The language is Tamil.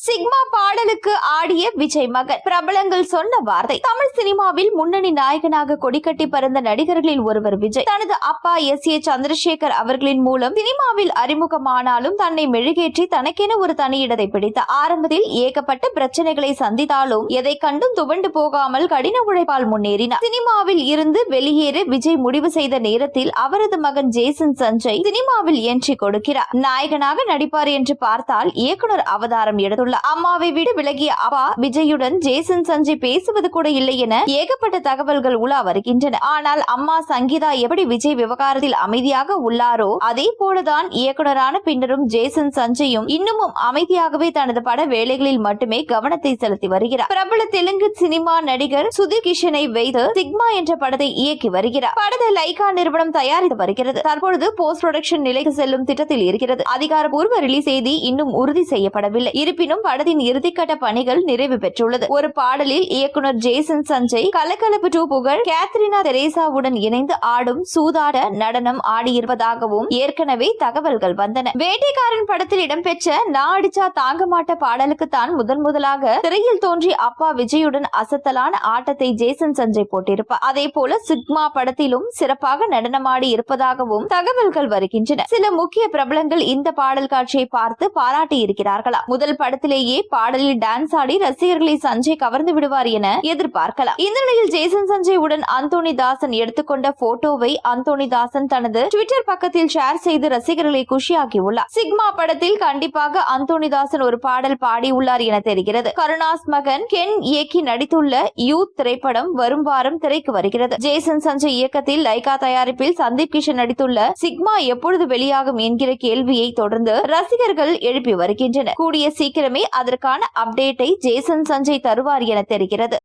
சிக்மா பாடலுக்கு ஆடிய விஜய் மகன். பிரபலங்கள் சொன்ன வார்த்தை. தமிழ் சினிமாவில் முன்னணி நாயகனாக கொடிக்கட்டி பறந்த நடிகர்களில் ஒருவர் விஜய். தனது அப்பா S.A. சந்திரசேகர் அவர்களின் மூலம் சினிமாவில் அறிமுகமானாலும் தன்னை மெழுகேற்றி தனக்கென ஒரு தனியிடத்தை பிடித்தார். ஆரம்பத்தில் ஏகப்பட்ட பிரச்சனைகளை சந்தித்தாலும் எதை கண்டும் துவண்டு போகாமல் கடின உழைப்பால் முன்னேறினார். சினிமாவில் இருந்து வெளியேற விஜய் முடிவு செய்த நேரத்தில் அவரது மகன் ஜேசன் சஞ்சய் சினிமாவில் என்ட்ரி கொடுக்கிறார். நாயகனாக நடிப்பார் என்று பார்த்தால் இயக்குனர் அவதாரம் எடுத்துள்ளார். அம்மாவை விட விலகிய அப்பா விஜயுடன் ஜேசன் சஞ்சய் பேசுவது கூட இல்லை என ஏகப்பட்ட தகவல்கள் உலா வருகின்றன. ஆனால் அம்மா சங்கீதா எப்படி விஜய் விவகாரத்தில் அமைதியாக உள்ளாரோ அதே போலதான் இயக்குனரான பின்னரும் ஜேசன் சஞ்சயும் இன்னமும் அமைதியாகவே தனது பட வேலைகளில் மட்டுமே கவனத்தை செலுத்தி வருகிறார். பிரபல தெலுங்கு சினிமா நடிகர் சுதீர் கிஷனை வைத்து சிக்மா என்ற படத்தை இயக்கி வருகிறார். படத்தை லைகா நிறுவனம் தயாரித்து வருகிறது. தற்பொழுது போஸ்ட் ப்ரொடக்ஷன் நிலைக்கு செல்லும் திட்டத்தில் இருக்கிறது. அதிகாரப்பூர்வ ரிலீஸ் தேதி இன்னும் உறுதி செய்யப்படவில்லை. இருப்பினும் படத்தின் இறுதிக்கட்ட பணிகள் நிறைவு பெற்றுள்ளது. ஒரு பாடலில் இயக்குனர் ஜேசன் சஞ்சய் கலகலப்பு 2 புகழ் கேத்ரினா தெரேசாவுடன் இணைந்து ஆடும் சூதாட நடனம் ஆடியிருப்பதாகவும் ஏற்கனவே தகவல்கள் வந்தன. வேட்டைக்காரன் படத்தில் இடம்பெற்ற நான் அடிச்சா தாங்க மாட்ட பாடலுக்கு தான் முதலாக திரையில் தோன்றி அப்பா விஜயுடன் அசத்தலான ஆட்டத்தை ஜேசன் சஞ்சய் போட்டிருப்பார். அதே போல சிக்மா படத்திலும் சிறப்பாக நடனமாடி இருப்பதாகவும் தகவல்கள் வருகின்றன. சில முக்கிய பிரபலங்கள் இந்த பாடல் காட்சியை பார்த்து பாராட்டி இருக்கிறார்களா. முதல் படத்திலேயே பாடலில் டான்ஸ் ஆடி ரசிகர்களை சஞ்சய் கவர்ந்து விடுவார் என எதிர்பார்க்கலாம். இந்த நிலையில் ஜேசன் சஞ்சய் உடன் அந்தோனி தாசன் எடுத்துக்கொண்ட போட்டோவை அந்தோனி தாசன் தனது ட்விட்டர் பக்கத்தில் ஷேர் செய்து ரசிகர்களை குஷியாக்கியுள்ளார். சிக்மா படத்தில் கண்டிப்பாக அந்தோனி தாசன் ஒரு பாடல் பாடியுள்ளார் என தெரிகிறது. கருணாஸ் மகன் கென் இயக்கி நடித்துள்ள யூத் திரைப்படம் வரும் வாரம் திரைக்கு வருகிறது. ஜேசன் சஞ்சய் இயக்கத்தில் லைகா தயாரிப்பில் சந்தீப் கிஷன் நடித்துள்ள சிக்மா எப்பொழுது வெளியாகும் என்கிற கேள்வியை தொடர்ந்து ரசிகர்கள் எழுப்பி வருகின்றனர். கூடிய சீக்கிரமே அதற்கான அப்டேட்டை ஜேசன் சஞ்சய் தருவார் என தெரிகிறது.